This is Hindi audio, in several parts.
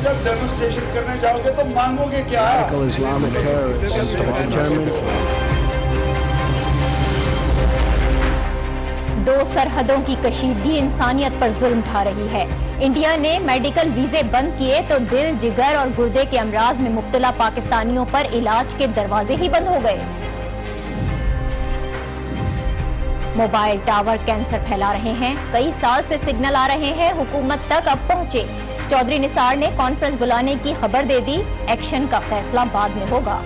जब डेमोन्स्ट्रेशन करने जाओगे तो मांगोगे क्या? दो सरहदों की कशीदगी इंसानियत पर जुल्म ढा रही है। इंडिया ने मेडिकल वीजे बंद किए तो दिल, जिगर और गुर्दे के अमराज में मुब्तला पाकिस्तानियों पर इलाज के दरवाजे ही बंद हो गए। मोबाइल टावर कैंसर फैला रहे हैं, कई साल से सिग्नल आ रहे हैं, हुकूमत तक अब पहुंचे। चौधरी निसार ने कॉन्फ्रेंस बुलाने की खबर दे दी, एक्शन का फैसला बाद में होगा।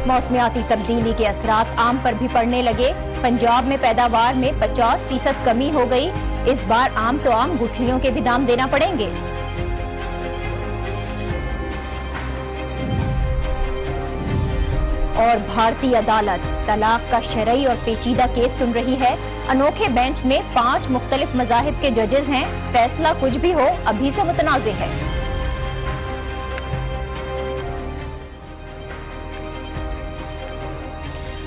मौसमियाती तब्दीली के असरात आम पर भी पड़ने लगे। पंजाब में पैदावार में 50% कमी हो गई। इस बार आम तो आम, गुठलियों के भी दाम देना पड़ेंगे। और भारतीय अदालत तलाक का शरई और पेचीदा केस सुन रही है। अनोखे बेंच में 5 मुख्तलिफ मज़ाहिब के जजेस हैं। फैसला कुछ भी हो, अभी से मुतनाज़े है।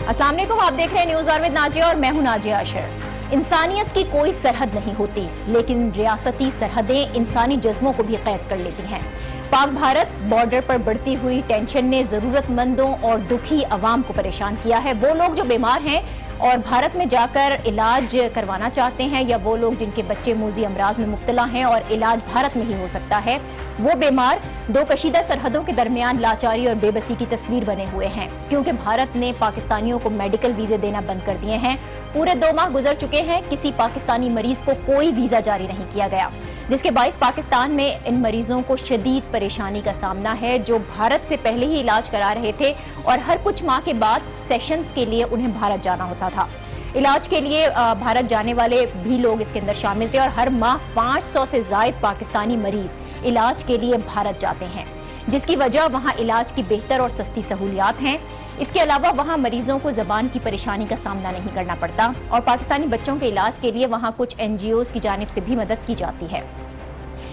अस्सलाम वालेकुम, आप देख रहे हैं न्यूज़ विद नाजिया और मैं हूं नाजिया अशर। इंसानियत की कोई सरहद नहीं होती, लेकिन रियासती सरहदें इंसानी जज्बों को भी कैद कर लेती हैं। पाक भारत बॉर्डर पर बढ़ती हुई टेंशन ने जरूरतमंदों और दुखी अवाम को परेशान किया है। वो लोग जो बीमार हैं और भारत में जाकर इलाज करवाना चाहते हैं, या वो लोग जिनके बच्चे मूजी अमराज में मुब्तला हैं और इलाज भारत में ही हो सकता है, वो बीमार दो कशीदा सरहदों के दरमियान लाचारी और बेबसी की तस्वीर बने हुए हैं, क्योंकि भारत ने पाकिस्तानियों को मेडिकल वीजे देना बंद कर दिए हैं। पूरे 2 माह गुजर चुके हैं, किसी पाकिस्तानी मरीज को कोई वीजा जारी नहीं किया गया, जिसके बाइस पाकिस्तान में इन मरीजों को शदीद परेशानी का सामना है, जो भारत से पहले ही इलाज करा रहे थे और हर कुछ माह के बाद सेशंस के लिए उन्हें भारत जाना होता था। इलाज के लिए भारत जाने वाले भी लोग इसके अंदर शामिल थे और हर माह 500 से ज्यादा पाकिस्तानी मरीज इलाज के लिए भारत जाते हैं, जिसकी वजह वहां इलाज की बेहतर और सस्ती सहूलियात हैं। इसके अलावा वहां मरीजों को जबान की परेशानी का सामना नहीं करना पड़ता और पाकिस्तानी बच्चों के इलाज के लिए वहां कुछ NGOs की जानिब से भी मदद की जाती है।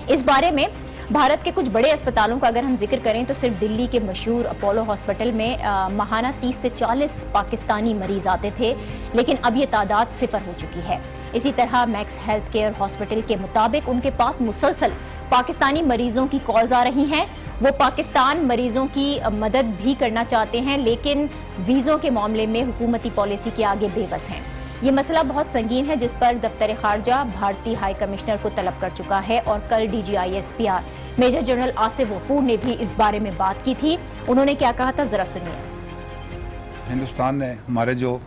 इस बारे में भारत के कुछ बड़े अस्पतालों का अगर हम जिक्र करें तो सिर्फ दिल्ली के मशहूर अपोलो हॉस्पिटल में माहाना 30 से 40 पाकिस्तानी मरीज आते थे, लेकिन अब ये तादाद 0 हो चुकी है। इसी तरह मैक्स हेल्थ केयर हॉस्पिटल के मुताबिक उनके पास मुसलसल पाकिस्तानी मरीजों की कॉल्स आ रही हैं। वो पाकिस्तान मरीजों की मदद भी करना चाहते हैं, लेकिन वीज़ों के मामले में हुकूमती पॉलिसी के आगे बेबस हैं। ये मसला बहुत संगीन है, जिस पर दफ्तर खारजा भारतीय हाई कमिश्नर को तलब कर चुका है और कल DGISPR major general Asif Ghafoor ने भी इस बारे में बात की थी। उन्होंने क्या कहा था, जरा सुनिए। हिंदुस्तान ने हमारे जो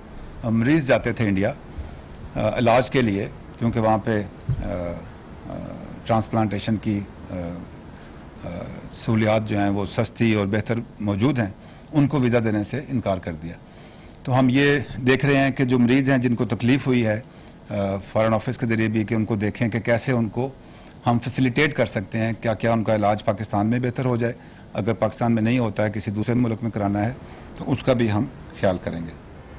मरीज जाते थे इंडिया इलाज के लिए, क्योंकि वहाँ पे ट्रांसप्लांटेशन की सहूलियात जो हैं वो सस्ती और बेहतर मौजूद हैं, उनको वीज़ा देने से इनकार कर दिया। तो हम ये देख रहे हैं कि जो मरीज़ हैं जिनको तकलीफ़ हुई है फ़ॉरेन ऑफिस के ज़रिए भी, कि उनको देखें कि कैसे उनको हम फैसिलिटेट कर सकते हैं, क्या क्या उनका इलाज पाकिस्तान में बेहतर हो जाए। अगर पाकिस्तान में नहीं होता है, किसी दूसरे मुल्क में कराना है, तो उसका भी हम ख्याल करेंगे।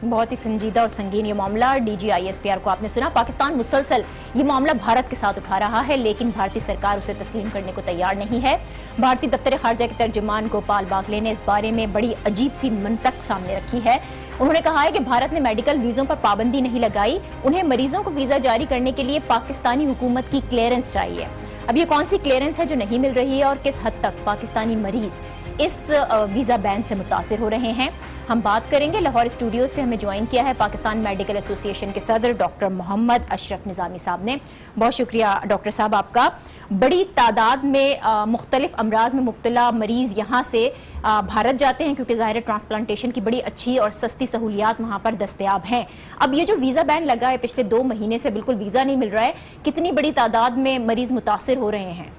बहुत ही संजीदा और संगीन ये मामला। DGISPR को आपने सुना। पाकिस्तान मुसलसल ये मामला भारत के साथ उठा रहा है, लेकिन भारतीय सरकार उसे तस्लीम करने को तैयार नहीं है। भारतीय दफ्तर खारजा के तर्जुमान गोपाल बागले ने इस बारे में बड़ी अजीब सी मंतक सामने रखी है। उन्होंने कहा है कि भारत ने मेडिकल वीज़ों पर पाबंदी नहीं लगाई, उन्हें मरीजों को वीज़ा जारी करने के लिए पाकिस्तानी हुकूमत की क्लियरेंस चाहिए। अब ये कौन सी क्लियरेंस है जो नहीं मिल रही है और किस हद तक पाकिस्तानी मरीज इस वीज़ा बैन से मुतासिर हो रहे हैं, हम बात करेंगे। लाहौर स्टूडियो से हमें ज्वाइन किया है पाकिस्तान मेडिकल एसोसिएशन के सदर डॉक्टर मोहम्मद अशरफ निज़ामी साहब ने। बहुत शुक्रिया डॉक्टर साहब आपका। बड़ी तादाद में मुख्तलिफ अमराज में मुब्तला मरीज़ यहाँ से भारत जाते हैं, क्योंकि ज़ाहिर ट्रांसप्लांटेशन की बड़ी अच्छी और सस्ती सहूलियात वहाँ पर दस्तयाब हैं। अब ये जो वीज़ा बैन लगा है, पिछले 2 महीने से बिल्कुल वीज़ा नहीं मिल रहा है, कितनी बड़ी तादाद में मरीज़ मुतासिर हो रहे हैं?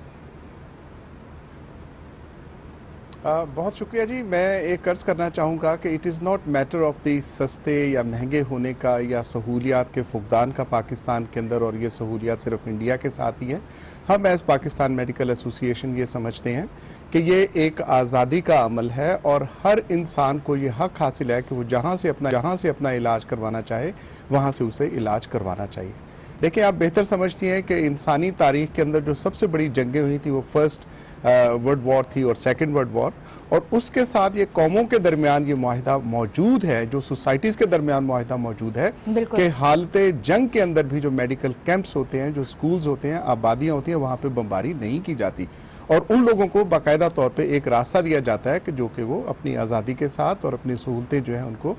बहुत शुक्रिया जी। मैं एक अर्ज़ करना चाहूँगा कि it is not matter of the सस्ते या महंगे होने का या सहूलियात के फुकदान का पाकिस्तान के अंदर, और ये सहूलियात सिर्फ इंडिया के साथ ही हैं। हम एज़ पाकिस्तान मेडिकल एसोसिएशन ये समझते हैं कि ये एक आज़ादी का अमल है और हर इंसान को ये हक हासिल है कि वो जहाँ से अपना इलाज करवाना चाहे वहाँ से उसे इलाज करवाना चाहिए। देखिए, आप बेहतर समझती हैं कि इंसानी तारीख के अंदर जो सबसे बड़ी जंगें हुई थी वो फर्स्ट वर्ल्ड वॉर थी और सेकंड वर्ल्ड वॉर, और उसके साथ ये कौमों के दरमियान ये मुआहिदा मौजूद है, जो सोसाइटीज़ के दरमियान मुआहिदा मौजूद है कि हालत जंग के अंदर भी जो मेडिकल कैंप्स होते हैं, जो स्कूल्स होते हैं, आबादियाँ होती हैं, वहाँ पे बमबारी नहीं की जाती और उन लोगों को बाकायदा तौर पे एक रास्ता दिया जाता है कि जो कि वो अपनी आज़ादी के साथ और अपनी सहूलतें जो हैं उनको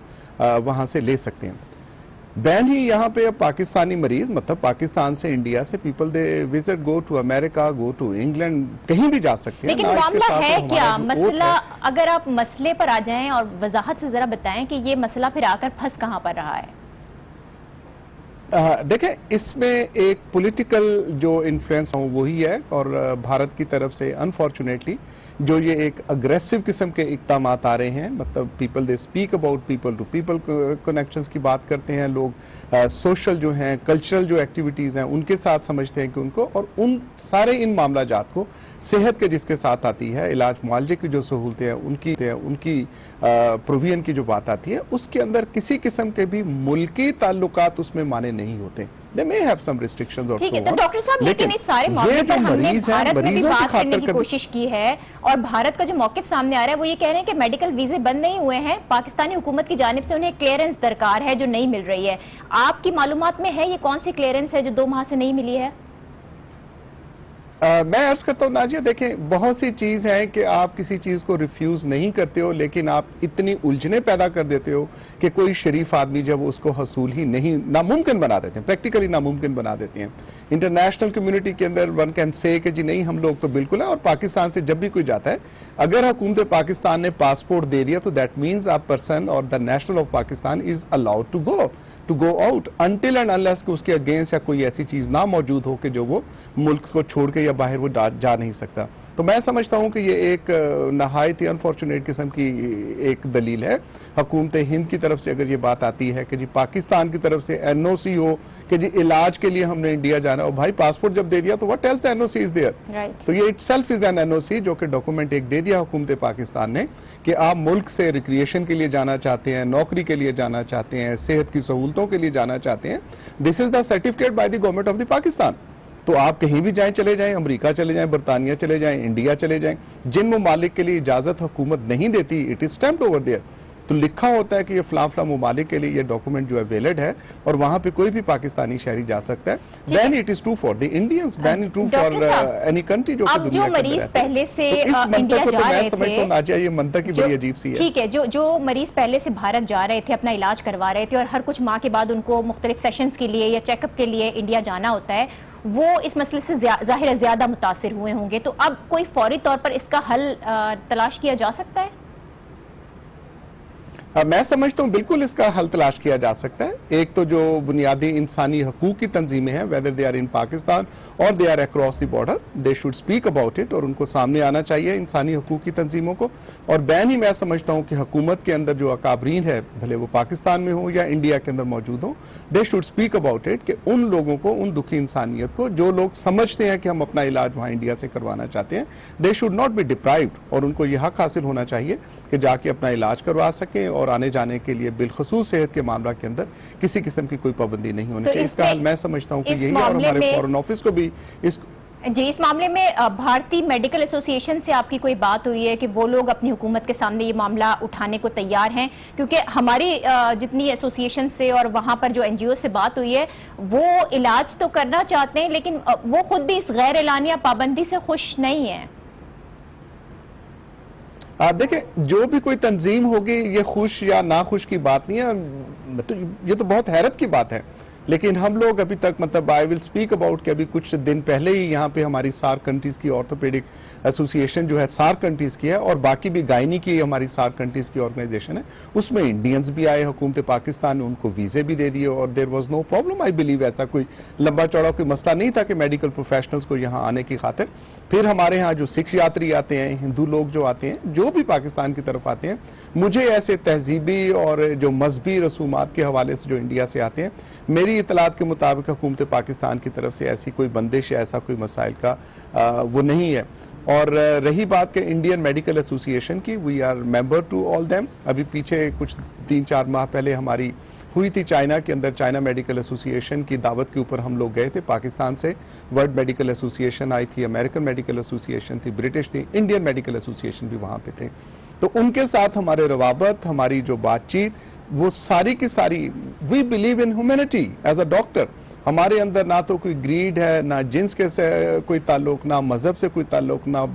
वहाँ से ले सकते हैं। बैन ही यहाँ पे अब पाकिस्तानी मरीज, मतलब पाकिस्तान से, इंडिया से people they visit, go to America, go to England, कहीं भी जा सकते हैं। लेकिन मामला है क्या, मसला, अगर आप मसले पर आ जाएं और वजाहत से जरा बताएं कि ये मसला फिर आकर फंस कहाँ पर रहा है? देखें, इसमें एक पॉलिटिकल जो इन्फ्लुएंस हो वही है और भारत की तरफ से अनफॉर्चुनेटली जो ये एक अग्रेसिव किस्म के इक़दाम आ रहे हैं, मतलब people they speak about people to people connections की बात करते हैं लोग, सोशल जो हैं, कल्चरल जो एक्टिविटीज़ हैं उनके साथ समझते हैं कि उनको, और उन सारे इन मामलाजात को सेहत के जिसके साथ आती है, इलाज मुआलजे की जो सहूलतें हैं उनकी प्रोविजन की जो बात आती है, उसके अंदर किसी किस्म के भी मुल्की ताल्लुकात उसमें माने नहीं होते। They may have some restrictions or so on. ठीक है, तो डॉक्टर साहब, लेकिन इस सारे मामले पर हमने भारत में भी बात करने की कोशिश की है और भारत का जो मौकिफ सामने आ रहा है वो ये कह रहे हैं कि मेडिकल वीजे बंद नहीं हुए हैं, पाकिस्तानी हुकूमत की जानिब से उन्हें क्लियरेंस दरकार है जो नहीं मिल रही है। आपकी मालूमात में है ये कौन सी क्लियरेंस है जो 2 माह से नहीं मिली है? मैं अर्ज करता हूँ नाजिया, देखें, बहुत सी चीज़ है कि आप किसी चीज़ को रिफ्यूज़ नहीं करते हो, लेकिन आप इतनी उलझने पैदा कर देते हो कि कोई शरीफ आदमी जब उसको हसूल ही नहीं, नामुमकिन बना देते हैं, प्रैक्टिकली नामुमकिन बना देते हैं। इंटरनेशनल कम्युनिटी के अंदर वन कैन से कि जी नहीं, हम लोग तो बिल्कुल है, और पाकिस्तान से जब भी कोई जाता है, अगर हुकूमत पाकिस्तान ने पासपोर्ट दे दिया तो दैट मीन्स अ पर्सन और the national of Pakistan is allowed to go out until and unless कि उसके अगेंस्ट या कोई ऐसी चीज़ ना मौजूद हो कि जो वो मुल्क को छोड़ के या बाहर वो जा नहीं सकता। तो मैं समझता हूँ कि ये एक नहायत ही अनफॉर्चुनेट किस्म की एक दलील है हुकूमत हिंद की तरफ से, अगर ये बात आती है कि जी पाकिस्तान की तरफ से NOC हो कि जी इलाज के लिए हमने इंडिया जाना हो। भाई पासपोर्ट जब दे दिया तो what else NOC is there? तो ये इटसेल्फ इज एन NOC, जो कि डॉक्यूमेंट एक दे दिया हुकूमत पाकिस्तान ने कि आप मुल्क से रिक्रिएशन के लिए जाना चाहते हैं, नौकरी के लिए जाना चाहते हैं, सेहत की सहूलतों के लिए जाना चाहते हैं, this is the certificate by the government of the Pakistan. तो आप कहीं भी जाएं, चले जाएं, अमेरिका चले जाएं, बरतानिया चले जाएं, इंडिया चले जाएं, जिन ममालिक के लिए इजाजत हुकूमत नहीं देती, it is stamped over there, तो लिखा होता है कि ये फला ममालिक के लिए ये डॉक्यूमेंट जो है वैलिड है और वहां पे कोई भी पाकिस्तानी शहरी जा सकता है। Then it is true for the Indians, then it true for any country जो कि दुनिया के अंदर पहले से तो इस मंतक को तो मैं समझता हूं नाजिया, ये मंतक ही बड़ी अजीब सी है। ठीक है, जो मरीज पहले से भारत जा रहे थे, अपना इलाज करवा रहे थे और हर कुछ माह के बाद उनको मुख्तलिफ सेशंस के लिए या चेकअप के लिए इंडिया जाना होता है, वो इस मसले से जाहिर है ज्यादा मुतासिर हुए होंगे, तो अब कोई फौरी तौर पर इसका हल तलाश किया जा सकता है? मैं समझता हूँ बिल्कुल इसका हल तलाश किया जा सकता है। एक तो जो बुनियादी इंसानी हकूक की तंजीमें हैं, whether they are in Pakistan और they are across the border, they should speak about it, और उनको सामने आना चाहिए इंसानी हकूक की तंजीमों को। और बैन ही मैं समझता हूँ कि हुकूमत के अंदर जो अकाबरीन है, भले वो पाकिस्तान में हो या इंडिया के अंदर मौजूद हो, दे शुड स्पीक अबाउट इट, कि उन लोगों को, उन दुखी इंसानियत को, जो लोग समझते हैं कि हम अपना इलाज वहाँ इंडिया से करवाना चाहते हैं, they should not be deprived, और उनको यह हक हासिल होना चाहिए कि जाके अपना इलाज करवा सकें और आने जाने के लिए बिलखसूस सेहत के मामला के अंदर किसी किस्म की कोई पाबंदी नहीं होनी चाहिए। इसका हल मैं समझता हूँ कि यही है, और हमारे फॉरेन ऑफिस को भी इस मामले में भारतीय मेडिकल एसोसिएशन से आपकी कोई बात हुई है कि वो लोग अपनी हुकूमत के सामने ये मामला उठाने को तैयार हैं? क्योंकि हमारी जितनी एसोसिएशन से और वहां पर जो NGO से बात हुई है, वो इलाज तो करना चाहते हैं लेकिन वो खुद भी इस गैर एलानिया पाबंदी से खुश नहीं है। देखें, जो भी कोई तंजीम होगी, ये खुश या नाखुश की बात नहीं है, तो ये तो बहुत हैरत की बात है। लेकिन हम लोग अभी तक, मतलब आई विल स्पीक अबाउट कि अभी कुछ दिन पहले ही यहाँ पे हमारी सार्क कंट्रीज़ की ऑर्थोपेडिक एसोसिएशन जो है सार्क कंट्रीज़ की है, और बाकी भी गायनी की हमारी सार्क कंट्रीज़ की ऑर्गेनाइजेशन है, उसमें इंडियंस भी आए, हुकूमत पाकिस्तान ने उनको वीज़े भी दे दिए और there was no problem. I believe ऐसा कोई लंबा चौड़ा कोई मसला नहीं था कि मेडिकल प्रोफेशनल्स को यहाँ आने की खातिर। फिर हमारे यहाँ जो सिख यात्री आते हैं, हिंदू लोग जो आते हैं, जो भी पाकिस्तान की तरफ आते हैं, मुझे ऐसे तहजीबी और जो मजहबी रसूमात के हवाले से जो इंडिया से आते हैं, मेरी इतलात के मुताबिक हुकूमत पाकिस्तान की तरफ से ऐसी कोई बंदिश या ऐसा कोई मसाइल का वो नहीं है। और रही बात के इंडियन मेडिकल एसोसिएशन की, we are member to all them. अभी पीछे कुछ 3-4 माह पहले हमारी हुई थी चाइना के अंदर, चाइना मेडिकल एसोसिएशन की दावत के ऊपर हम लोग गए थे पाकिस्तान से। वर्ल्ड मेडिकल एसोसिएशन आई थी, अमेरिकन मेडिकल एसोसिएशन थी, ब्रिटिश थी, इंडियन मेडिकल एसोसिएशन भी वहाँ पे थे। तो उनके साथ हमारे रवाबत, हमारी जो बातचीत, वो सारी की सारी, we believe in humanity as a doctor. हमारे अंदर ना तो कोई ग्रीड है, ना जिन्स के से कोई ताल्लुक, ना मजहब से कोई ताल्लुक, ना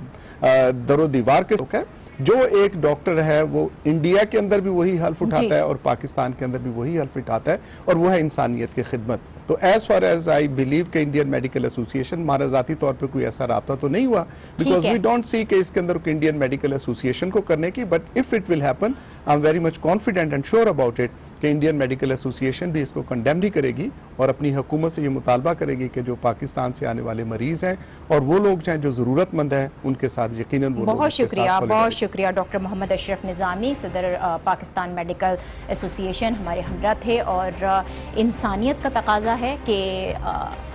दरो दीवार के ताल्लुक है। जो एक डॉक्टर है वो इंडिया के अंदर भी वही हल्फ उठाता है और पाकिस्तान के अंदर भी वही हल्फ उठाता है, और वो है इंसानियत की खिदमत। तो as far as I believe के इंडियन मेडिकल एसोसिएशन, हमारा जाती तौर पे कोई ऐसा राब्ता तो नहीं हुआ, बिकॉज वी डोंट सी कि इसके अंदर इंडियन मेडिकल एसोसिएशन को करने की, but if it will happen I am very much confident and sure about it कि इंडियन मेडिकल एसोसिएशन भी इसको कंडेम नहीं करेगी और अपनी हुकूमत से ये मुतालबा करेगी कि जो पाकिस्तान से आने वाले मरीज हैं और वो लोग हैं जो ज़रूरतमंद हैं, उनके साथ यकीनन वो बहुत शुक्रिया डॉक्टर मोहम्मद अशरफ निज़ामी, सदर पाकिस्तान मेडिकल एसोसिएशन हमारे हमरा थे। और इंसानियत का तकाजा है कि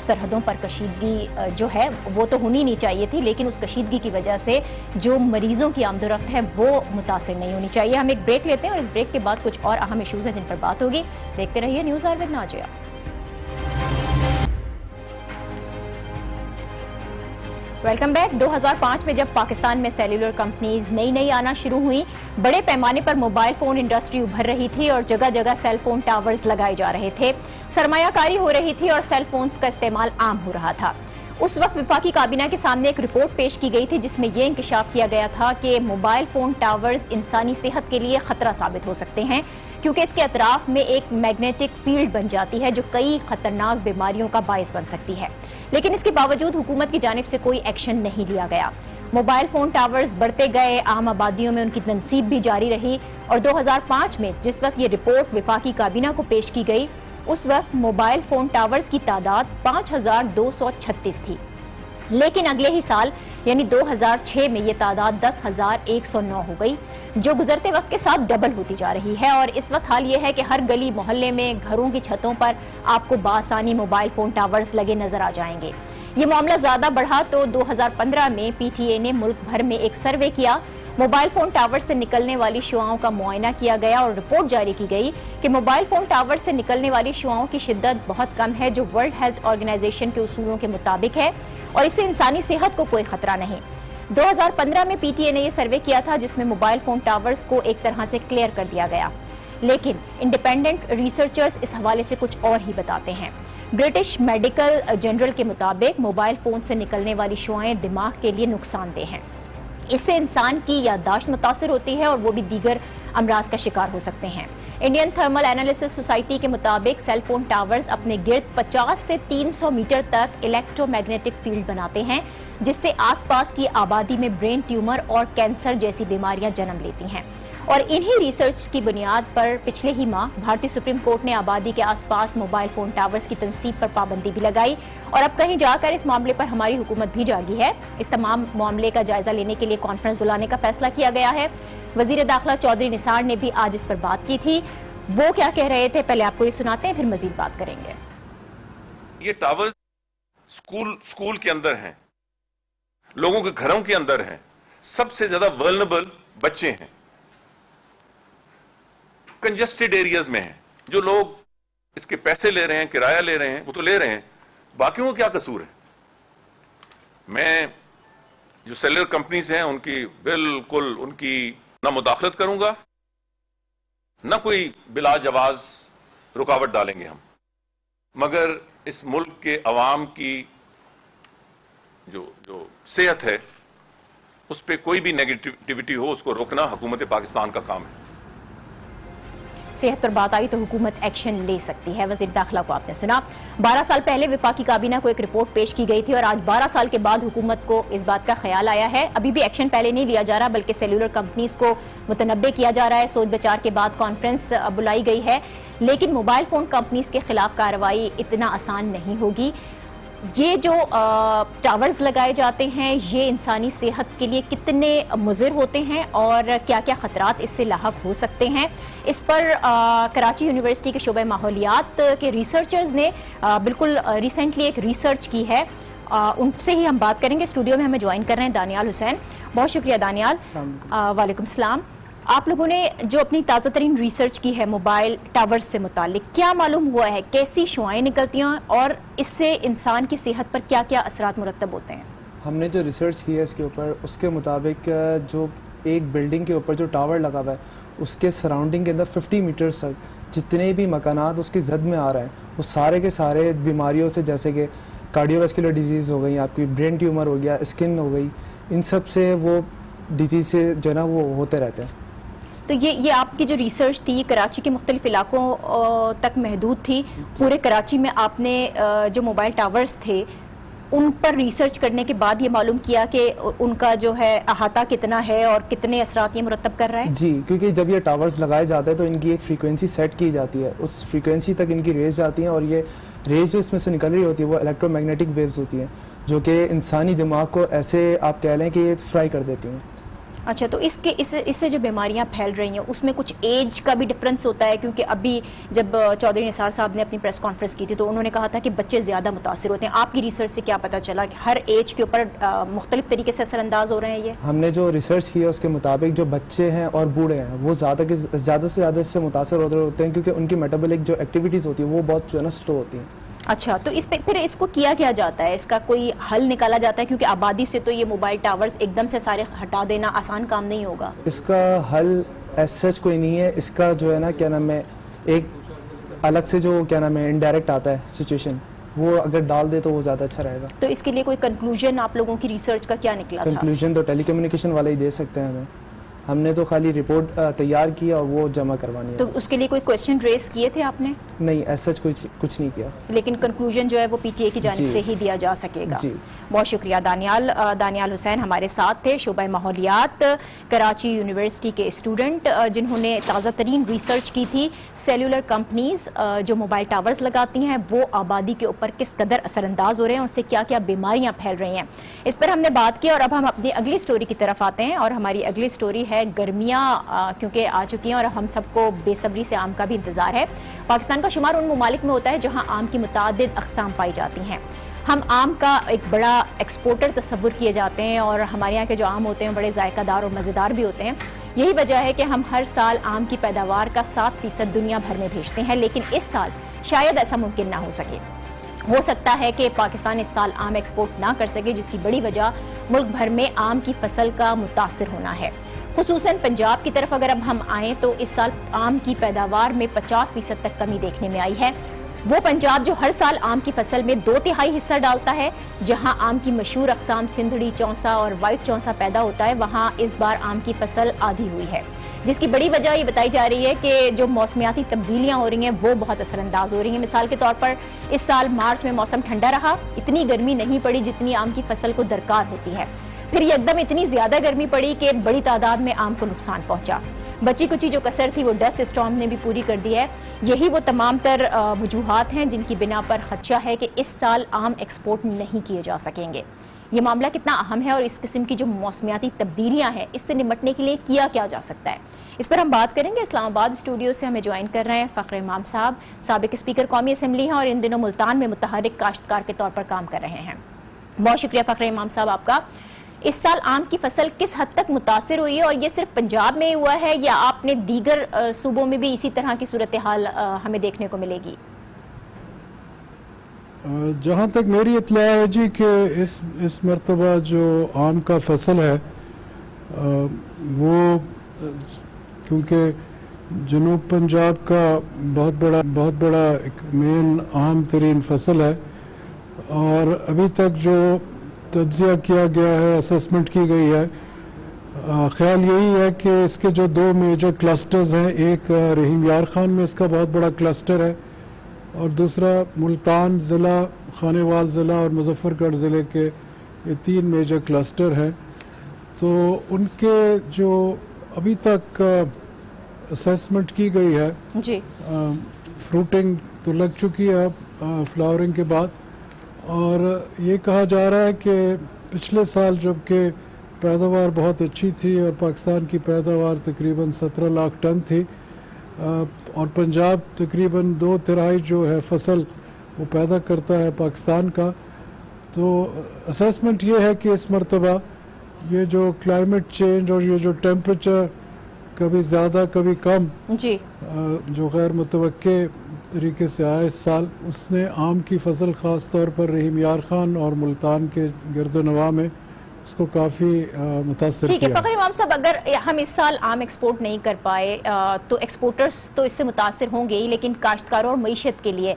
सरहदों पर कशीदगी जो है वो तो होनी नहीं चाहिए थी, लेकिन उस कशीदगी की वजह से जो मरीजों की आमदोरफ्त है वो मुतासिर नहीं होनी चाहिए। हम एक ब्रेक लेते हैं और इस ब्रेक के बाद कुछ और अहम इशूज़ हैं जिन पर बात होगी। देखते रहिए news hour with Nazia. Welcome back. 2005 में जब पाकिस्तान में सेल्यूलर कंपनीज नई आना शुरू हुई, बड़े पैमाने पर मोबाइल फोन इंडस्ट्री उभर रही थी और जगह जगह सेल फोन टावर्स लगाए जा रहे थे, सरमायाकारी हो रही थी और सेल फोन्स का इस्तेमाल आम हो रहा था। उस वक्त वफाकी काबीना के सामने एक रिपोर्ट पेश की गई थी जिसमें यह इंकशाफ किया गया था कि मोबाइल फोन टावर्स इंसानी सेहत के लिए खतरा साबित हो सकते हैं, क्योंकि इसके अतराफ में एक मैग्नेटिक फील्ड बन जाती है जो कई खतरनाक बीमारियों का बायस बन सकती है। लेकिन इसके बावजूद हुकूमत की जानिब से कोई एक्शन नहीं लिया गया। मोबाइल फोन टावर्स बढ़ते गए, आम आबादियों में उनकी तनसीब भी जारी रही और 2005 में जिस वक्त ये रिपोर्ट वफाकी काबीना को पेश की गई, उस वक्त मोबाइल फोन टावर्स की तादाद 5236 थी। लेकिन अगले ही साल यानी 2006 में ये तादाद 10,109 हो गई, जो गुजरते वक्त के साथ डबल होती जा रही है। और इस वक्त हाल ये है कि हर गली मोहल्ले में, घरों की छतों पर आपको बासानी मोबाइल फोन टावर्स लगे नजर आ जाएंगे। ये मामला ज्यादा बढ़ा तो 2015 में पीटीए ने मुल्क भर में एक सर्वे किया, मोबाइल फोन टावर से निकलने वाली शुआओं का मुआयना किया गया और रिपोर्ट जारी की गई कि मोबाइल फोन टावर से निकलने वाली शुआओं की शिद्दत बहुत कम है, जो वर्ल्ड हेल्थ ऑर्गेनाइजेशन के उसूलों के मुताबिक है, और इससे इंसानी सेहत को कोई खतरा नहीं। 2015 में पीटीए ने यह सर्वे किया था जिसमें मोबाइल फोन टावर्स को एक तरह से क्लियर कर दिया गया, लेकिन इंडिपेंडेंट रिसर्चर्स इस हवाले से कुछ और ही बताते हैं। ब्रिटिश मेडिकल जर्नल के मुताबिक मोबाइल फोन से निकलने वाली शुआएं दिमाग के लिए नुकसानदेह हैं। इससे इंसान की याददाश्त मुतासिर होती है और वो भी दीगर अमराज का शिकार हो सकते हैं। इंडियन थर्मल एनालिसिस सोसाइटी के मुताबिक सेल फोन टावर्स अपने गिर्द 50 से 300 मीटर तक इलेक्ट्रोमैग्नेटिक फील्ड बनाते हैं, जिससे आसपास की आबादी में ब्रेन ट्यूमर और कैंसर जैसी बीमारियां जन्म लेती हैं। और इन्हीं रिसर्च की बुनियाद पर पिछले ही माह भारतीय सुप्रीम कोर्ट ने आबादी के आसपास मोबाइल फोन टावर्स की तनसीब पर पाबंदी भी लगाई और अब कहीं जाकर इस मामले पर हमारी हुकूमत भी जागी है। इस तमाम मामले का जायजा लेने के लिए कॉन्फ्रेंस बुलाने का फैसला किया गया है। वजीर दाखिला चौधरी निसार ने भी आज इस पर बात की थी। वो क्या कह रहे थे, पहले आपको ये सुनाते हैं, फिर मजीद बात करेंगे। ये टावर्स स्कूल के अंदर हैं, लोगों के घरों के अंदर हैं, सबसे ज्यादा वल्नरेबल बच्चे हैं, कंजेस्टेड एरियाज में हैं। जो लोग इसके पैसे ले रहे हैं, किराया ले रहे हैं, वो तो ले रहे हैं, बाकियों को क्या कसूर है? मैं जो सेलर कंपनीज हैं उनकी बिल्कुल उनकी ना मुदाखलत करूंगा, ना कोई बिला जवाज रुकावट डालेंगे हम, मगर इस मुल्क के अवाम की जो सेहत है उस पर कोई भी नेगेटिविटी हो उसको रोकना हुकूमत पाकिस्तान का काम है। सेहत पर बात आई तो हुकूमत एक्शन ले सकती है। वज़ीर दाखिला को आपने सुना। 12 साल पहले वफाकी काबीना को एक रिपोर्ट पेश की गई थी और आज 12 साल के बाद हुकूमत को इस बात का ख्याल आया है। अभी भी एक्शन पहले नहीं लिया जा रहा, बल्कि सेल्यूलर कंपनीज को मुतनब्बे किया जा रहा है। सोच विचार के बाद कॉन्फ्रेंस बुलाई गई है, लेकिन मोबाइल फोन कंपनीज के खिलाफ कार्रवाई इतना आसान नहीं होगी। ये जो टावर्स लगाए जाते हैं ये इंसानी सेहत के लिए कितने मुज़िर होते हैं और क्या क्या ख़तरात इससे लाहक हो सकते हैं, इस पर कराची यूनिवर्सिटी के शोबे माहौलियात के रिसर्चर्स ने बिल्कुल रिसेंटली एक रिसर्च की है। उनसे ही हम बात करेंगे। स्टूडियो में हमें ज्वाइन कर रहे हैं दानियाल हुसैन। बहुत शुक्रिया दानियाल। वालेकुम सलाम। आप लोगों ने जो अपनी ताज़ा तरीन रिसर्च की है मोबाइल टावर्स से मुतालिक, क्या मालूम हुआ है, कैसी शुआएं निकलती हैं और इससे इंसान की सेहत पर क्या क्या असरात मुरतब होते हैं? हमने जो रिसर्च की है इसके ऊपर, उसके मुताबिक जो एक बिल्डिंग के ऊपर जो टावर लगा हुआ है उसके सराउंडिंग के अंदर 50 मीटर्स तक जितने भी मकानात उसकी जद में आ रहे हैं वो सारे के सारे बीमारियों से, जैसे कि कार्डियोवास्कुलर डिजीज़ हो गई, आपकी ब्रेन ट्यूमर हो गया, स्किन हो गई, इन सब से वो डिजीज़ से जो है ना वो होते रहते हैं। तो ये आपकी जो रिसर्च थी ये कराची के मुख्तलिफ इलाकों तक महदूद थी। पूरे कराची में आपने जो मोबाइल टावर्स थे उन पर रिसर्च करने के बाद ये मालूम किया कि उनका जो है अहाता कितना है और कितने असरात ये मुरतब कर रहा है? जी, क्योंकि जब ये टावर्स लगाए जाते हैं तो इनकी एक फ्रीक्वेंसी सेट की जाती है, उस फ्रीक्वेंसी तक इनकी रेंज जाती हैं और ये रेंज जो इसमें से निकल रही होती है वो इलेक्ट्रोमैग्नेटिक वेव्स होती हैं जो कि इंसानी दिमाग को ऐसे आप कह लें कि ये फ्राई कर देती हैं। अच्छा, तो इससे जो बीमारियां फैल रही हैं उसमें कुछ एज का भी डिफरेंस होता है? क्योंकि अभी जब चौधरी निसार साहब ने अपनी प्रेस कॉन्फ्रेंस की थी तो उन्होंने कहा था कि बच्चे ज़्यादा मुतासिर होते हैं। आपकी रिसर्च से क्या पता चला कि हर एज के ऊपर मुख्तलिफ तरीके से असरअंदाज हो रहे हैं? ये हमने जो रिसर्च की है उसके मुताबिक जो बच्चे हैं और बूढ़े हैं वो ज़्यादा से ज़्यादा इससे मुतासर होते हैं क्योंकि उनकी मेटाबॉलिक जो एक्टिविटीज़ होती है वो बहुत जो है ना स्लो होती हैं। अच्छा, तो इस पे फिर इसको किया क्या जाता है? इसका कोई हल निकाला जाता है? क्योंकि आबादी से तो ये मोबाइल टावर्स एकदम से सारे हटा देना आसान काम नहीं होगा। इसका हल एज सच कोई नहीं है। इसका जो है ना क्या नाम है, एक अलग से जो क्या नाम है इनडायरेक्ट आता है सिचुएशन, वो अगर डाल दे तो वो ज़्यादा अच्छा रहेगा। तो इसके लिए कोई कंक्लूजन आप लोगों की रिसर्च का क्या निकला था? कंक्लूजन तो टेलीकम्युनिकेशन वाले ही दे सकते हैं हमें, हमने तो खाली रिपोर्ट तैयार की और वो जमा करवानी है। तो उसके लिए कोई क्वेश्चन रेस किए थे आपने? नहीं, ऐसा कुछ नहीं किया, लेकिन कंक्लूजन जो है वो पीटीए की जानिब से ही दिया जा सकेगा। जी, बहुत शुक्रिया। दानियाल हुसैन हमारे साथ थे, शोबा माहौलियात कराची यूनिवर्सिटी के स्टूडेंट, जिन्होंने ताज़ा तरीन रिसर्च की थी सेलुलर कंपनीज जो मोबाइल टावर्स लगाती हैं वो आबादी के ऊपर किस कदर असरअंदाज हो रहे हैं, उससे क्या क्या बीमारियाँ फैल रही हैं, इस पर हमने बात की। और अब हम अपनी अगली स्टोरी की तरफ आते हैं और हमारी अगली स्टोरी है गर्मियाँ क्योंकि आ चुकी हैं और हम सबको बेसब्री से आम का भी इंतज़ार है। पाकिस्तान का शुमार उन ममालिक में होता है जहाँ आम की मुतादिद अक़साम पाई जाती हैं। हम आम का एक बड़ा एक्सपोर्टर तस्वुर किए जाते हैं और हमारे यहाँ के जो आम होते हैं बड़े जायकादार और मज़ेदार भी होते हैं। यही वजह है कि हम हर साल आम की पैदावार का 7% दुनिया भर में भेजते हैं, लेकिन इस साल शायद ऐसा मुमकिन ना हो सके। हो सकता है कि पाकिस्तान इस साल आम एक्सपोर्ट ना कर सके, जिसकी बड़ी वजह मुल्क भर में आम की फसल का मुतासिर होना है। खुसूसन पंजाब की तरफ अगर अब हम आएँ तो इस साल आम की पैदावार में 50% तक कमी देखने में आई है। वो पंजाब जो हर साल आम की फसल में 2/3 हिस्सा डालता है, जहां आम की मशहूर अक़साम सिंधड़ी, चौंसा और वाइट चौंसा पैदा होता है, वहां इस बार आम की फसल आधी हुई है, जिसकी बड़ी वजह ये बताई जा रही है कि जो मौसमियाती तब्दीलियां हो रही हैं वो बहुत असरअंदाज हो रही हैं। मिसाल के तौर पर इस साल मार्च में मौसम ठंडा रहा, इतनी गर्मी नहीं पड़ी जितनी आम की फसल को दरकार होती है। फिर एकदम इतनी ज़्यादा गर्मी पड़ी कि बड़ी तादाद में आम को नुकसान पहुंचा। बची कुची जो कसर थी वो डस्ट स्टॉर्म ने भी पूरी कर दी है। यही वो तमाम तर वजूहात हैं जिनकी बिना पर खदशा है कि इस साल आम एक्सपोर्ट नहीं किए जा सकेंगे। ये मामला कितना अहम है और इस किस्म की जो मौसमियाती तब्दीलियां हैं इससे निपटने के लिए किया क्या जा सकता है, इस पर हम बात करेंगे। इस्लामाबाद स्टूडियो से हमें ज्वाइन कर रहे हैं फ़ख्र इमाम साहब, साबिक स्पीकर कौमी असम्बली हैं और इन दिनों मुल्तान में मुतहरिक काश्तकार के तौर पर काम कर रहे हैं। बहुत शुक्रिया फ़ख्र इमाम साहब आपका। इस साल आम की फसल किस हद तक मुतासिर हुई है और ये सिर्फ पंजाब में हुआ है या आपने दीगर सूबों में भी इसी तरह की सूरत हाल हमें देखने को मिलेगी? जहाँ तक मेरी इत्तला है जी कि इस मरतबा जो आम का फसल है वो क्योंकि जनूब पंजाब का बहुत बड़ा एक मेन अहम तरीन फसल है और अभी तक जो तज्ज़िया किया गया है, असेसमेंट की गई है, ख्याल यही है कि इसके जो 2 मेजर क्लस्टर्स हैं, एक रहीम यार खान में इसका बहुत बड़ा क्लस्टर है और दूसरा मुल्तान ज़िला, खानेवाल ज़िला और मुजफ्फरगढ़ ज़िले के ये 3 मेजर क्लस्टर हैं। तो उनके जो अभी तक असेसमेंट की गई है जी, फ्रूटिंग तो लग चुकी है फ्लावरिंग के बाद और ये कहा जा रहा है कि पिछले साल जबकि पैदावार बहुत अच्छी थी और पाकिस्तान की पैदावार तकरीबन 17 लाख टन थी और पंजाब तकरीबन 2/3 जो है फसल वो पैदा करता है पाकिस्तान का, तो असेसमेंट ये है कि इस मरतबा ये जो क्लाइमेट चेंज और ये जो टेम्परेचर कभी ज़्यादा कभी कम जी। जो गैर मुतवक्के तरीके से आया इस साल, उसने आम की फसल ख़ास तौर पर रहीम यार ख़ान और मुल्तान के गिरदोनवा में उसको काफ़ी मुतासर किया। ठीक है फ़खर इमाम साहब, अगर हम इस साल आम एक्सपोर्ट नहीं कर पाए तो एक्सपोर्टर्स तो इससे मुतासर होंगे ही, लेकिन काश्तकारों और मईशत के लिए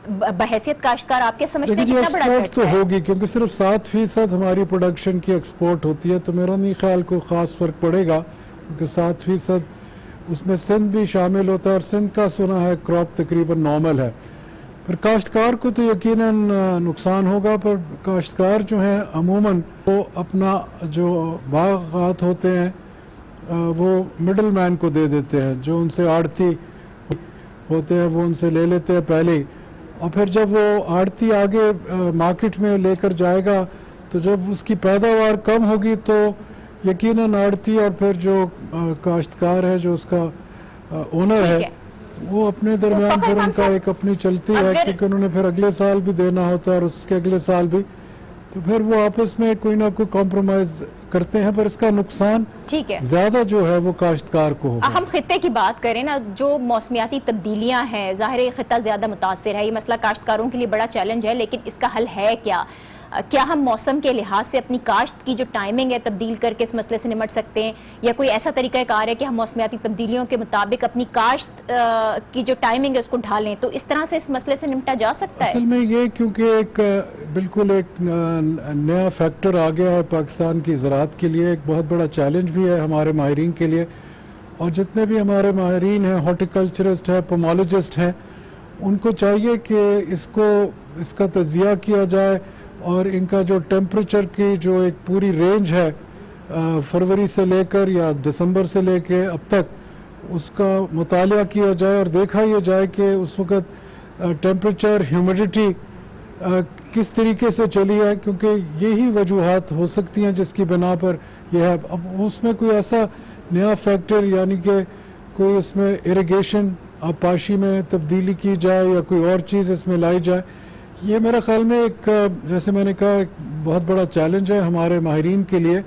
बहैसियत काश्तकार आप क्या समझते हैं कितना बड़ा एक्सपोर्ट तो होगी, क्योंकि सिर्फ 7% हमारी प्रोडक्शन की एक्सपोर्ट होती है, तो मेरा नहीं ख्याल कोई ख़ास फ़र्क पड़ेगा, क्योंकि 7% उसमें सिंध भी शामिल होता है और सिंध का सुना है क्रॉप तकरीबन नॉर्मल है। फिर काश्तकार को तो यकीनन नुकसान होगा, पर काश्तकार जो हैं अमूमन वो अपना जो बागात होते हैं वो मिडल मैन को दे देते हैं, जो उनसे आड़ती होते हैं वो उनसे ले लेते हैं पहले ही, और फिर जब वो आड़ती आगे मार्केट में लेकर जाएगा तो जब उसकी पैदावार कम होगी तो यकीनन आड़ती और फिर जो काश्तकार है, जो उसका ओनर है, वो अपने दरमियान फिर उनका एक अपनी चलती है, क्योंकि उन्होंने फिर अगले साल भी देना होता है और उसके अगले साल भी, तो फिर वो आपस में कोई ना कोई कॉम्प्रोमाइज करते हैं, पर इसका नुकसान ठीक है ज्यादा जो है वो काश्तकार को होगा। हम खित्ते की बात करें ना, जो मौसमियाती तब्दीलियां हैं, ज़ाहिर है खित्ता ज्यादा मुतासिर है, ये मसला काश्तकारों के लिए बड़ा चैलेंज है, लेकिन इसका हल है क्या? क्या हम मौसम के लिहाज से अपनी काश्त की जो टाइमिंग है तब्दील करके इस मसले से निपट सकते हैं, या कोई ऐसा तरीका कार है कि हम मौसमियाती तब्दीलियों के मुताबिक अपनी काश्त की जो टाइमिंग है उसको ढालें, तो इस तरह से इस मसले से निपटा जा सकता है? असल में ये क्योंकि एक बिल्कुल एक नया फैक्टर आ गया है पाकिस्तान की ज़राअत के लिए, एक बहुत बड़ा चैलेंज भी है हमारे माहिरीन के लिए, और जितने भी हमारे माहिरीन हैं, हॉर्टिकल्चरिस्ट हैं, पोमोलॉजिस्ट हैं, उनको चाहिए कि इसका तजिया किया जाए और इनका जो टेम्परेचर की जो एक पूरी रेंज है फरवरी से लेकर या दिसंबर से लेकर अब तक, उसका मुतालिया किया जाए और देखा यह जाए कि उस वक़्त टेम्परेचर, ह्यूमिडिटी किस तरीके से चली है, क्योंकि यही वजूहात हो सकती हैं जिसकी बिना पर यह है। अब उसमें कोई ऐसा नया फैक्टर यानी कि कोई उसमें इरिगेशन आबपाशी में तब्दीली की जाए या कोई और चीज़ इसमें लाई जाए, ये मेरा ख्याल में एक, जैसे मैंने कहा, एक बहुत बड़ा चैलेंज है हमारे माहिरीन के लिए,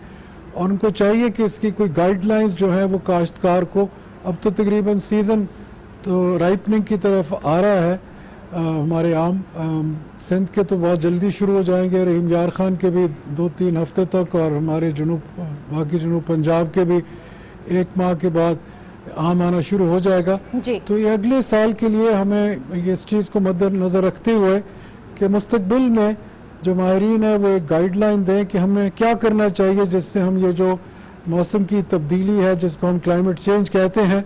और उनको चाहिए कि इसकी कोई गाइडलाइंस जो है वो काश्तकार को, अब तो तकरीबन सीज़न तो राइपनिंग की तरफ आ रहा है, हमारे आम सिंध के तो बहुत जल्दी शुरू हो जाएंगे, रहीम यार ख़ान के भी 2-3 हफ्ते तक, और हमारे बाकी जनूब पंजाब के भी 1 माह के बाद आम आना शुरू हो जाएगा। तो ये अगले साल के लिए हमें इस चीज़ को मद्देनज़र रखते हुए कि मुस्तकबिल में जो माहिरीन है वो एक गाइडलाइन दें कि हमें क्या करना चाहिए, जिससे हम ये जो मौसम की तब्दीली है जिसको हम क्लाइमेट चेंज कहते हैं,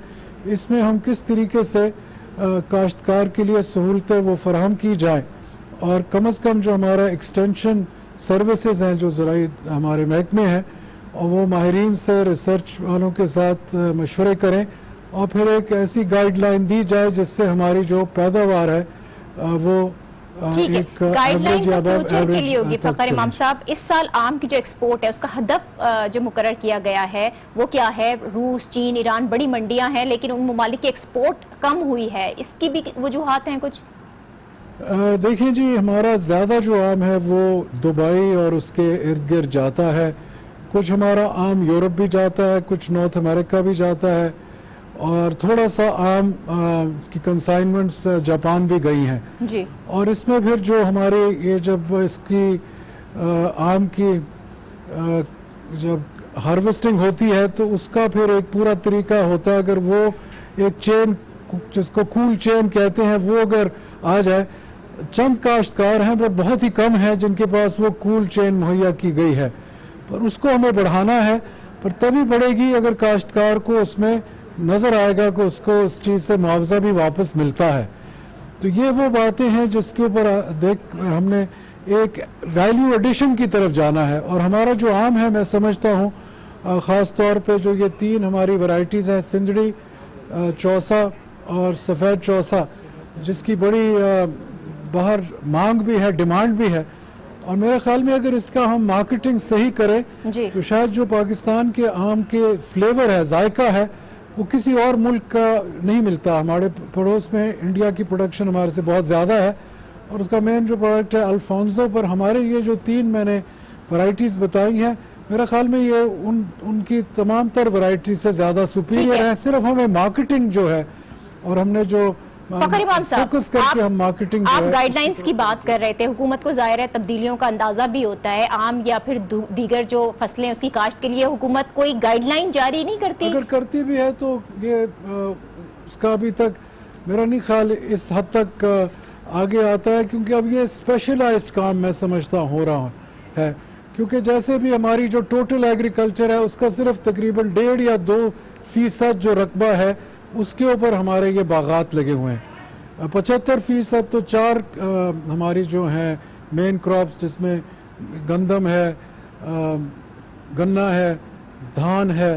इसमें हम किस तरीके से काश्तकार के लिए सहूलतें वो फराहम की जाए, और कम से कम जो हमारा एक्सटेंशन सर्विसेज हैं, जो ज़राई हमारे महकमे हैं, और वो माहिरीन से, रिसर्च वालों के साथ मशवरे करें, और फिर एक ऐसी गाइडलाइन दी जाए जिससे हमारी जो पैदावार है वो ठीक है, गाइडलाइन तो फ्यूचर के लिए होगी। फ़खर इमाम साहब, इस साल आम की जो एक्सपोर्ट है उसका हदफ जो मुकर्रर किया गया है वो क्या है? रूस, चीन, ईरान बड़ी मंडियां हैं, लेकिन उन ममालिक की एक्सपोर्ट कम हुई है, इसकी भी वजूहात हैं कुछ? देखिए जी, हमारा ज़्यादा जो आम है वो दुबई और उसके इर्द गिर्द जाता है, कुछ हमारा आम यूरोप भी जाता है, कुछ नॉर्थ अमेरिका भी जाता है, और थोड़ा सा आम की कंसाइनमेंट्स जापान भी गई हैं जी। और इसमें फिर जो हमारे ये जब इसकी आम की जब हार्वेस्टिंग होती है तो उसका फिर एक पूरा तरीका होता है, अगर वो एक चेन जिसको कूल चेन कहते हैं वो अगर आ जाए, चंद काश्तकार हैं पर बहुत ही कम हैं जिनके पास वो कूल चेन मुहैया की गई है, पर उसको हमें बढ़ाना है, पर तभी बढ़ेगी अगर काश्तकार को उसमें नज़र आएगा कि उसको उस चीज़ से मुआवजा भी वापस मिलता है। तो ये वो बातें हैं जिसके ऊपर हमने एक वैल्यू एडिशन की तरफ जाना है, और हमारा जो आम है मैं समझता हूँ ख़ास तौर पे जो ये 3 हमारी वैरायटीज़ हैं, सिंदड़ी, चौसा और सफ़ेद चौसा, जिसकी बड़ी बाहर मांग भी है, डिमांड भी है, और मेरे ख्याल में अगर इसका हम मार्केटिंग सही करें तो शायद जो पाकिस्तान के आम के फ्लेवर है, जायका है, वो किसी और मुल्क का नहीं मिलता। हमारे पड़ोस में इंडिया की प्रोडक्शन हमारे से बहुत ज़्यादा है, और उसका मेन जो प्रोडक्ट है अल्फांसो, पर हमारे ये जो 3 मैंने वैरायटीज़ बताई हैं मेरा ख्याल में ये उनकी तमाम तर वैरायटी से ज़्यादा सुपीरियर है। सिर्फ हमें मार्केटिंग जो है और हमने जो फखर इमाम साहब, फोकस करके हम मार्केटिंग आप गाइडलाइंस की बात कर रहे थे। हुकूमत को जाहिर है तब्दीलियों का अंदाजा भी होता है। आम या फिर दीगर जो फसलें उसकी काश्त के लिए हुकूमत कोई गाइडलाइन जारी नहीं करती। अगर करती भी है तो ये उसका अभी तक मेरा नहीं ख्याल इस हद तक आगे आता है, क्योंकि अब ये स्पेशलाइज्ड काम मैं समझता हो रहा है। क्योंकि जैसे भी हमारी जो टोटल एग्रीकल्चर है उसका सिर्फ तकरीबन 1.5 या 2% जो रकबा है उसके ऊपर हमारे ये बागात लगे हुए हैं। 75% तो 4 हमारी जो हैं मेन क्रॉप्स, जिसमें गंदम है, गन्ना है, धान है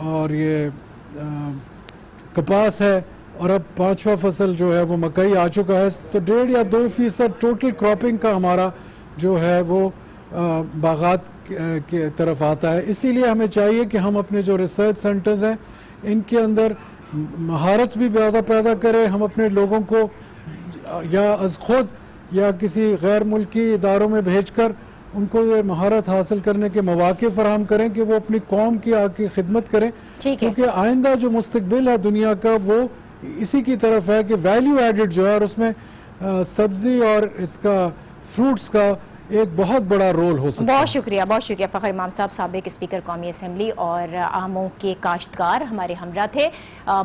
और ये कपास है, और अब 5वां फसल जो है वो मकई आ चुका है। तो 1.5 या 2% टोटल क्रॉपिंग का हमारा जो है वो बागात के तरफ आता है। इसीलिए हमें चाहिए कि हम अपने जो रिसर्च सेंटर्स हैं इनके अंदर महारत भी ज़्यादा पैदा करें। हम अपने लोगों को या अज़ खुद या किसी गैर मुल्की इदारों में भेजकर उनको ये महारत हासिल करने के मौके फराहम करें कि वो अपनी कौम की आके खिदमत करें, क्योंकि आइंदा जो मुस्तकबिल है दुनिया का वो इसी की तरफ है कि वैल्यू एडेड जो है, और उसमें सब्जी और इसका फ्रूट्स का एक बहुत बड़ा रोल हो सकता है। बहुत शुक्रिया फ़खर इमाम साहब, साबिक स्पीकर कौमी असम्बली और आमों के काश्तकार हमारे हमरा थे।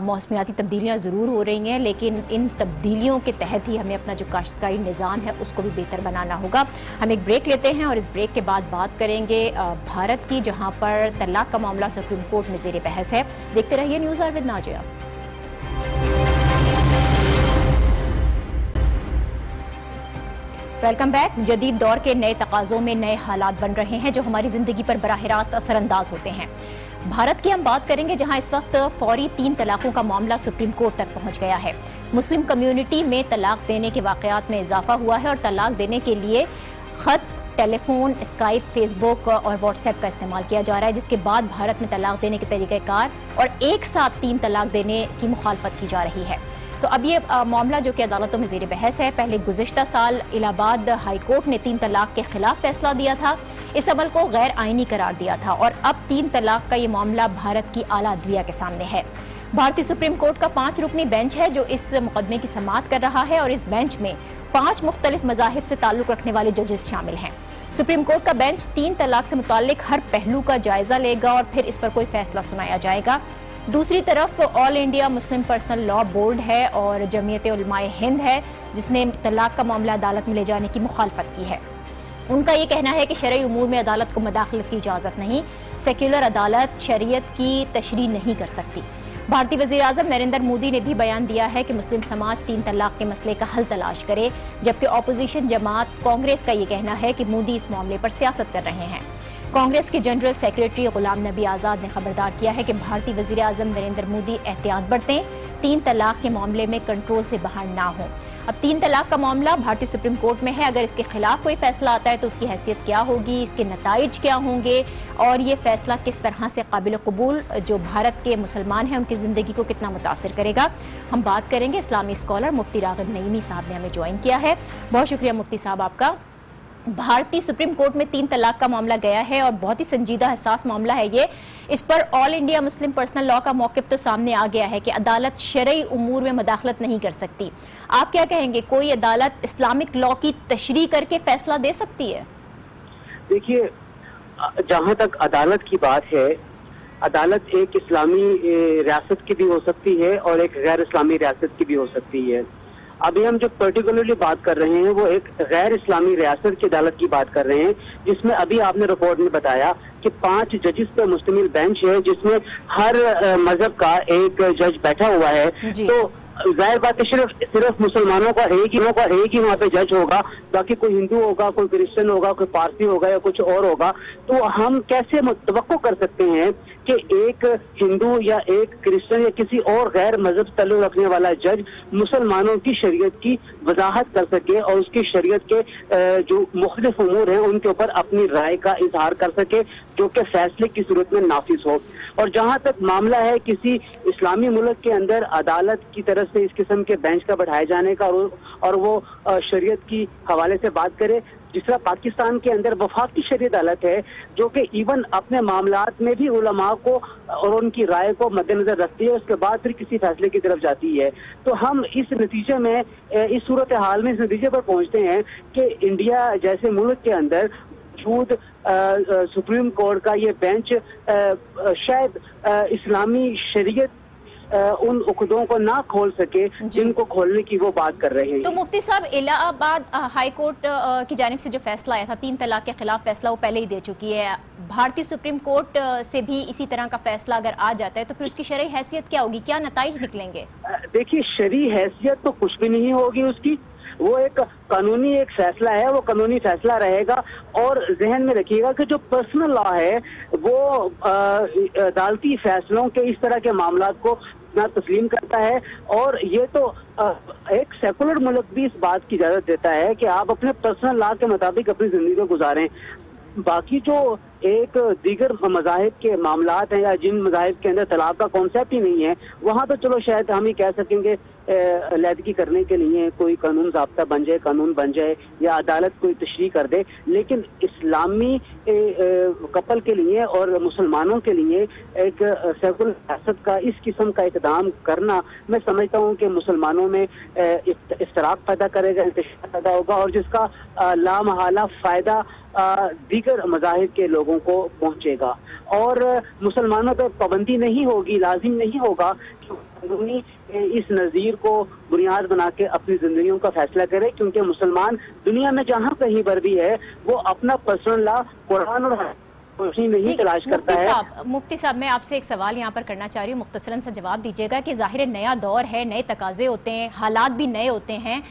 मौसमियाती तब्दीलियाँ ज़रूर हो रही हैं, लेकिन इन तब्दीलियों के तहत ही हमें अपना जो काश्तकारी निज़ाम है उसको भी बेहतर बनाना होगा। हम एक ब्रेक लेते हैं और इस ब्रेक के बाद बात करेंगे भारत की, जहाँ पर तलाक का मामला सुप्रीम कोर्ट में ज़ेर बहस है। देखते रहिए news hour with Nazia. Welcome back. जदीद दौर के नए तकाज़ों में नए हालात बन रहे हैं जो हमारी ज़िंदगी पर बराह रास्त असरअंदाज होते हैं। भारत की हम बात करेंगे, जहां इस वक्त फौरी 3 तलाकों का मामला सुप्रीम कोर्ट तक पहुंच गया है। मुस्लिम कम्युनिटी में तलाक देने के वाक़यात में इजाफा हुआ है और तलाक देने के लिए खत, टेलीफोन, स्काइप, फेसबुक और व्हाट्सएप का इस्तेमाल किया जा रहा है, जिसके बाद भारत में तलाक देने के तरीक़ेकार और एक साथ 3 तलाक देने की मुखालफत की जा रही है। तो अब ये मामला जो कि अदालतों में ज़ेर बहस है। पहले गुज़िश्ता साल इलाहाबाद हाई कोर्ट ने 3 तलाक के खिलाफ फैसला दिया था, इस अमल को गैर आइनी करार दिया था, और अब 3 तलाक का ये मामला भारत की आला अदलिया के सामने है। भारतीय सुप्रीम कोर्ट का 5 रुकनी बेंच है जो इस मुकदमे की समाअत कर रहा है, और इस बेंच में 5 मुख्तलिफ मज़ाहिब से ताल्लुक़ रखने वाले जजेस शामिल हैं। सुप्रीम कोर्ट का बेंच 3 तलाक से मुताल्लिक हर पहलू का जायजा लेगा और फिर इस पर कोई फैसला सुनाया जाएगा। दूसरी तरफ all India Muslim personal law board है और जमीयत उलमाए हिंद है, जिसने तलाक का मामला अदालत में ले जाने की मुखालफत की है। उनका ये कहना है कि शरई उमूर में अदालत को मदाखलत की इजाज़त नहीं, सेक्युलर अदालत शरीयत की तशरीह नहीं कर सकती। भारतीय वज़ीर आज़म नरेंद्र मोदी ने भी बयान दिया है कि मुस्लिम समाज 3 तलाक के मसले का हल तलाश करे, जबकि अपोजिशन जमात कांग्रेस का ये कहना है कि मोदी इस मामले पर सियासत कर रहे हैं। कांग्रेस के जनरल सेक्रेटरी गुलाम नबी आज़ाद ने खबरदार किया है कि भारतीय वज़ीर आज़म नरेंद्र मोदी एहतियात बरतें, 3 तलाक के मामले में कंट्रोल से बाहर ना हो। अब 3 तलाक का मामला भारतीय सुप्रीम कोर्ट में है। अगर इसके खिलाफ कोई फैसला आता है तो उसकी हैसियत क्या होगी, इसके नताइज क्या होंगे, और ये फैसला किस तरह से काबिल कबूल जो भारत के मुसलमान हैं उनकी ज़िंदगी को कितना मुतासिर करेगा, हम बात करेंगे। इस्लामी स्कॉलर मुफ्ती राग़िब नईमी साहब ने हमें ज्वाइन किया है। बहुत शुक्रिया मुफ्ती साहब आपका। भारतीय सुप्रीम कोर्ट में 3 तलाक का मामला गया है और बहुत ही संजीदा हसास मामला है ये। इस पर all India Muslim personal law का मौक़िफ़ तो सामने आ गया है कि अदालत शरई उमूर में मदाखलत नहीं कर सकती। आप क्या कहेंगे, कोई अदालत इस्लामिक लॉ की तशरीह करके फैसला दे सकती है? देखिए, जहाँ तक अदालत की बात है, अदालत एक इस्लामी रियासत की भी हो सकती है और एक गैर इस्लामी रियासत की भी हो सकती है। अभी हम जो पर्टिकुलरली बात कर रहे हैं वो एक गैर इस्लामी रियासत की अदालत की बात कर रहे हैं, जिसमें अभी आपने रिपोर्ट में बताया कि 5 जजेस पे मुश्तमिल बेंच है, जिसमें हर मजहब का एक जज बैठा हुआ है। तो जाहिर बात है सिर्फ मुसलमानों का एक ही वहाँ पे जज होगा, बाकी कोई हिंदू होगा, कोई क्रिश्चियन होगा, कोई पारसी होगा या कुछ और होगा। तो हम कैसे तवक्को कर सकते हैं कि एक हिंदू या एक क्रिश्चियन या किसी और गैर मजहब से ताल्लुक रखने वाला जज मुसलमानों की शरीयत की वजाहत कर सके और उसकी शरीयत के जो मुख्तलिफ उमूर हैं उनके ऊपर अपनी राय का इजहार कर सके, जो कि फैसले की सूरत में नाफिज हो। और जहाँ तक मामला है किसी इस्लामी मुल्क के अंदर अदालत की तरफ से इस किस्म के बेंच का बैठाए जाने का और वो शरीयत की हवाले से बात करे, जिस तरह पाकिस्तान के अंदर वफाकी शरीय अदालत है जो कि इवन अपने मामलात में भी उलमा को और उनकी राय को मद्देनजर रखती है, उसके बाद फिर किसी फैसले की तरफ जाती है। तो हम इस नतीजे में, इस सूरत हाल में इस नतीजे पर पहुंचते हैं कि इंडिया जैसे मुल्क के अंदर मौजूद सुप्रीम कोर्ट का ये बेंच शायद इस्लामी शरीयत उन उकदों को ना खोल सके जिनको खोलने की वो बात कर रहे हैं। तो मुफ्ती साहब, इलाहाबाद हाई कोर्ट की जानिब से जो फैसला आया था 3 तलाक के खिलाफ फैसला, वो पहले ही दे चुकी है। भारतीय सुप्रीम कोर्ट से भी इसी तरह का फैसला अगर आ जाता है तो फिर उसकी शरई हैसियत क्या होगी, क्या नताइज निकलेंगे? देखिए, शरई हैसियत तो कुछ भी नहीं होगी उसकी, वो एक कानूनी एक फैसला है, वो कानूनी फैसला रहेगा। और जहन में रखिएगा कि जो पर्सनल लॉ है वो अदालती फैसलों के इस तरह के मामलात को ना तस्लीम करता है। और ये तो एक सेकुलर मुल्क भी इस बात की इजाजत देता है कि आप अपने पर्सनल लॉ के मुताबिक अपनी जिंदगी को गुजारें। बाकी जो एक दीगर मज़ाहिब के मामलात हैं या जिन मज़ाहिब के अंदर तलाक का कॉन्सेप्ट ही नहीं है, वहाँ तो चलो शायद हम ही कह सकेंगे लैदगी करने के लिए कोई कानून ज़ाब्ता बन जाए, कानून बन जाए या अदालत कोई तशरीह कर दे। लेकिन इस्लामी कपल के लिए और मुसलमानों के लिए एक सेकुलर रियासत का इस किस्म का इक़दाम करना, मैं समझता हूँ कि मुसलमानों में इफ्तराक पैदा करेगा, इंतशार पैदा होगा और जिसका लामहला फ़ायदा दीगर मज़ाहिब के लोगों को पहुँचेगा। और मुसलमानों पर पाबंदी नहीं होगी, लाजिम नहीं होगा कि इस नज़ीर को बुनियाद बना के अपनी जिंदगियों का फैसला करे, क्योंकि मुसलमान दुनिया में जहाँ कहीं पर भी है वो अपना पर्सनल लॉ कुरान और नहीं तलाश करता है। मुफ्ती साहब, मैं आपसे एक सवाल यहाँ पर करना चाह रही हूँ, मुख्तसरन सा जवाब दीजिएगा कि जाहिर नया दौर है, नए तकाजे होते हैं, हालात भी नए होते हैं।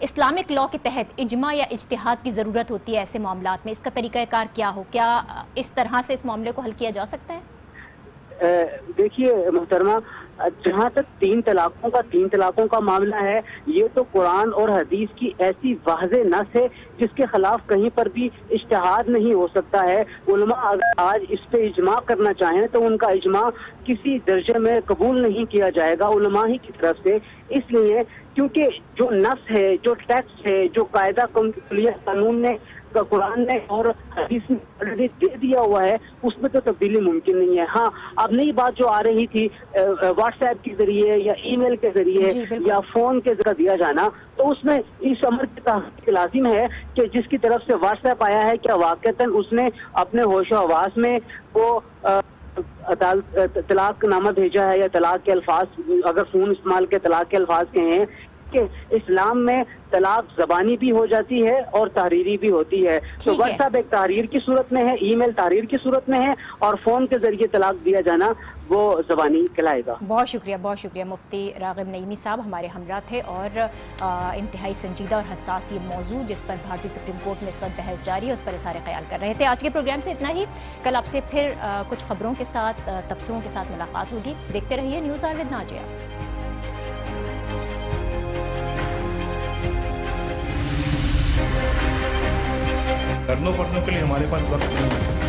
इस्लामिक लॉ के तहत इजमा या इज्तिहाद की ज़रूरत होती है ऐसे मामलात में, इसका तरीक़ाकार क्या हो, क्या इस तरह से इस मामले को हल किया जा सकता है? देखिए मोहतरमा, जहाँ तक 3 तलाकों का मामला है, ये तो कुरान और हदीस की ऐसी वाज़ेह नस है जिसके खिलाफ कहीं पर भी इज्तिहाद नहीं हो सकता है। उलमा अगर आज इस पे इजमा करना चाहें तो उनका इजमा किसी दर्जे में कबूल नहीं किया जाएगा उलमा ही की तरफ से, इसलिए क्योंकि जो नस है, जो टेक्स्ट है, जो कायदा कानून ने, कुरान ने और हदीस ने ऑलरेडी दे दिया हुआ है, उसमें तो तब्दीली मुमकिन नहीं है। हाँ, अब नई बात जो आ रही थी व्हाट्सएप के जरिए या ईमेल के जरिए या फोन के जरिए दिया जाना, तो उसमें इस अमर की तहकीक लाजिम है कि जिसकी तरफ से व्हाट्सएप आया है क्या वाकईतन उसने अपने होशो हवास में वो तलाक नामा भेजा है या तलाक के अल्फाज, अगर फोन इस्तेमाल के तलाक के अल्फाज के हैं कि इस्लाम में तलाक ज़बानी भी हो जाती है और तहरीरी भी होती है। तो व्हाट्सएप एक तहरीर की सूरत में है, ईमेल तहरीर की सूरत में है और फोन के जरिए तलाक दिया जाना वो ज़बानी कहलाएगा। बहुत शुक्रिया मुफ्ती राग़िब नईमी साहब हमारे हमरा थे और इंतहाई संजीदा और हसास ये मौजू जिस पर भारतीय सुप्रीम कोर्ट में इस वक्त बहस जारी है उस पर इज़हार ख्याल कर रहे थे। आज के प्रोग्राम से इतना ही, कल आपसे फिर कुछ खबरों के साथ, तबसरों के साथ मुलाकात होगी। देखते रहिए न्यूज़ आवर विद नाजिया। करनों पढ़ने के लिए हमारे पास वक्त नहीं है।